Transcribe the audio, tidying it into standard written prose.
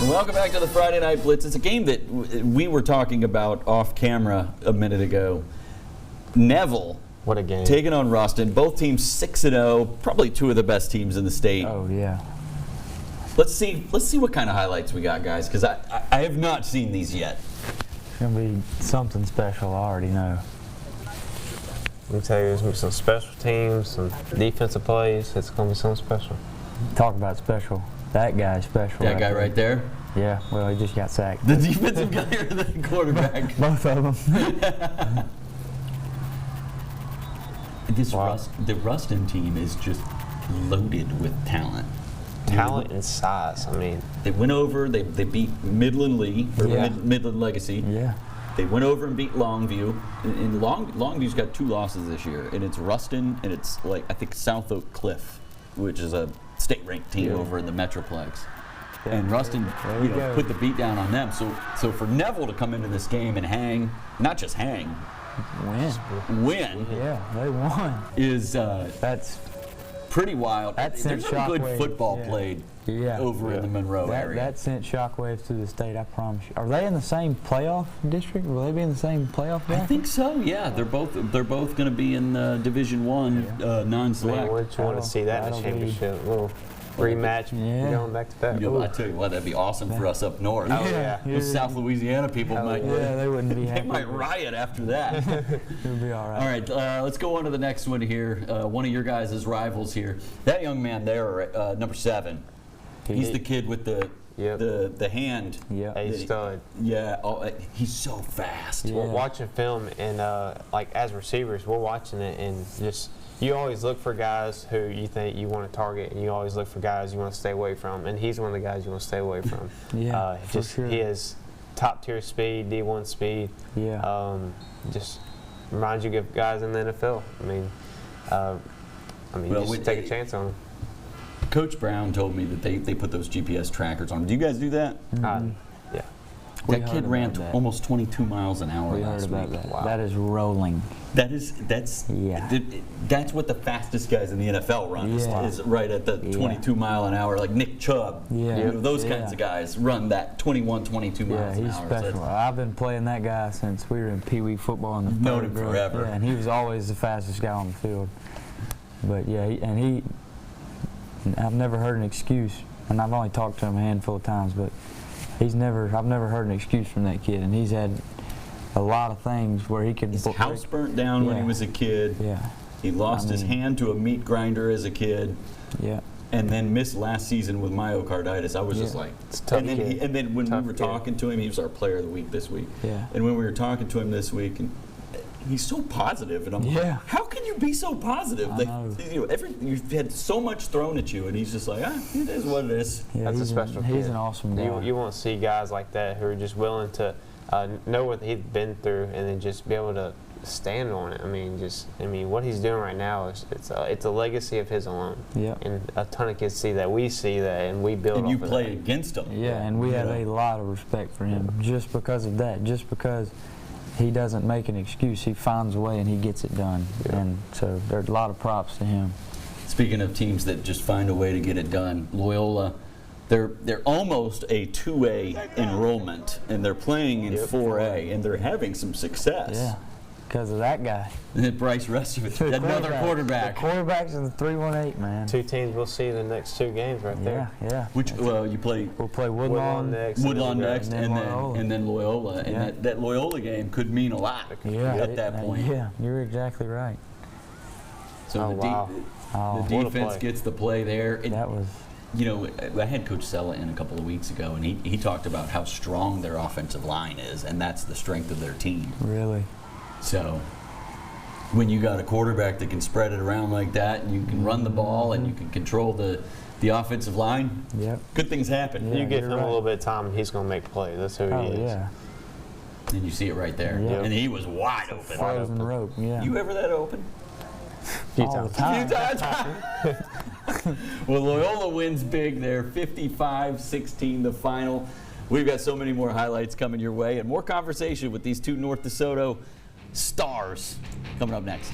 Welcome back to the Friday Night Blitz. It's a game that we were talking about off camera a minute ago. Neville, what a game, taking on Ruston. Both teams 6-0, probably two of the best teams in the state. Oh yeah. Let's see what kind of highlights we got, guys, because I have not seen these yet. It's gonna be something special. I already know. Let me tell you, there's gonna be some special teams, some defensive plays. It's gonna be something special. Talk about special. That guy's special. That guy right there? Yeah, well, he just got sacked. The defensive guy or the quarterback? Both of them. The Ruston team is just loaded with talent. Talent and size. I mean, they went over. They beat Midland Lee or Midland Legacy. Yeah. They went over and beat Longview. And Longview's got 2 losses this year, and it's Ruston and it's I think South Oak Cliff, which is a state-ranked team over in the Metroplex. Yeah. And Ruston, put the beat down on them. So for Neville to come into this game and hang, not just hang, win. Yeah, they won. Is that's pretty wild. That There's some good football played over in the Monroe area. That sent shockwaves through the state, I promise you. Are they in the same playoff district? Will they be in the same playoff bracket? I think so. Yeah, they're both going to be in Division I non-select. Man, wouldn't you want to see that in the championship? A little rematch, going back to back. I tell you what, that'd be awesome for us up north. Those South Louisiana people might. Yeah, they wouldn't be happy. They might riot after that. It'll be all right. All right, let's go on to the next one here. One of your guys' rivals here. That young man there, number 7. He's the kid with the hand. Yeah, he's stud. Yeah, he's so fast. We're watching film, and as receivers, we're watching it, and just you always look for guys who you think you want to target, and you always look for guys you want to stay away from, and he's one of the guys you want to stay away from. For sure. He has top tier speed, D1 speed. Yeah. Just reminds you of guys in the NFL. You just take a chance on him. Coach Brown told me that they put those GPS trackers on. Do you guys do that? Yeah. That kid ran almost 22 miles an hour last week. That. Wow. That is rolling. That's what the fastest guys in the NFL run is right at the 22 mile an hour, like Nick Chubb. Yeah. Those kinds of guys run that 21, 22 miles an hour. Yeah, he's special. I've been playing that guy since we were in Pee Wee football in the known him forever. Yeah, and he was always the fastest guy on the field. But I've never heard an excuse, and I've only talked to him a handful of times, but I've never heard an excuse from that kid, and he's had a lot of things where he could. His house burnt down when he was a kid. Yeah. He lost his hand to a meat grinder as a kid. Yeah. And then missed last season with myocarditis. I was just like, it's tough. And then when we were talking to him, he was our player of the week this week. Yeah. And when we were talking to him this week, and he's so positive, and I'm like, how can you be so positive? You've had so much thrown at you, and he's just like, it is what it is. Yeah, that's a special kid. He's an awesome guy. You won't see guys like that who are just willing to know what he's been through and then just be able to stand on it. What he's doing right now it's a legacy of his alone. Yeah. And a ton of kids see that. We see that, and we build. And you off play of that. against him. Yeah, and we have a lot of respect for him just because of that. Just because he doesn't make an excuse. He finds a way and he gets it done. Yeah. And so there's a lot of props to him. Speaking of teams that just find a way to get it done, Loyola, they're almost a 2A enrollment, and they're playing in 4A, and they're having some success. Yeah, because of that guy. Bryce Restovich, another quarterback. The quarterback's in the 3-1-8, man. 2 teams we'll see in the next 2 games right there. Yeah. We'll play Woodlawn next, and then Loyola. And that Loyola game could mean a lot at that point. Yeah, you're exactly right. So the defense gets the play there. That was. I had Coach Sella in a couple of weeks ago, and he talked about how strong their offensive line is, and that's the strength of their team. Really? So when you got a quarterback that can spread it around like that, and you can run the ball, and you can control the offensive line, good things happen. You give him a little bit of time, and he's going to make plays. That's who he is. Yeah. And you see it right there. Yep. And he was wide open. Frozen rope, yeah. You ever that open? All the time. Well, Loyola wins big there, 55-16 the final. We've got so many more highlights coming your way and more conversation with these 2 North DeSoto stars coming up next.